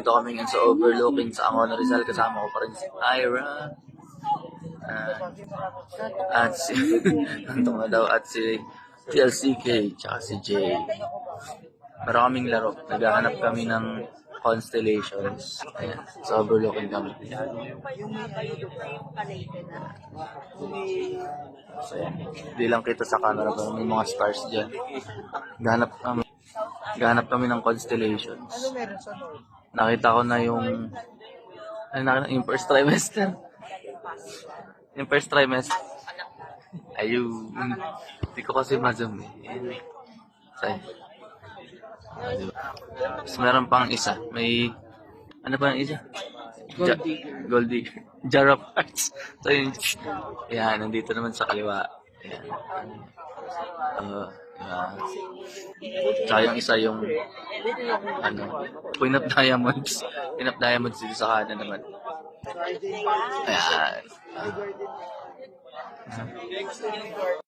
nandito kami ngayon sa overlooking sa Angono Rizal. Kasama ko pa rin si Ira. At si Antong na daw at si TLCK tsaka si Jay. Pero kaming laro. Naghahanap kami ng constellations. Ayan. Sa overlooking kami. So, hindi lang kita sa camera pero may mga stars dyan. Naghahanap kami ng constellations. Nakita ko na yung first trimester. Yung first trimester. Ayun. Hindi ko kasi ma-zoom eh. Say. Diba? Tapos meron pang isa. May, ano ba yung isa? Goldie. Jar of Hearts. So yun. Yan, nandito naman sa kaliwa. Yan. Tsaka yung isa yung, Queen of Diamonds. Queen of Diamonds dito sa kanan naman. Ayan.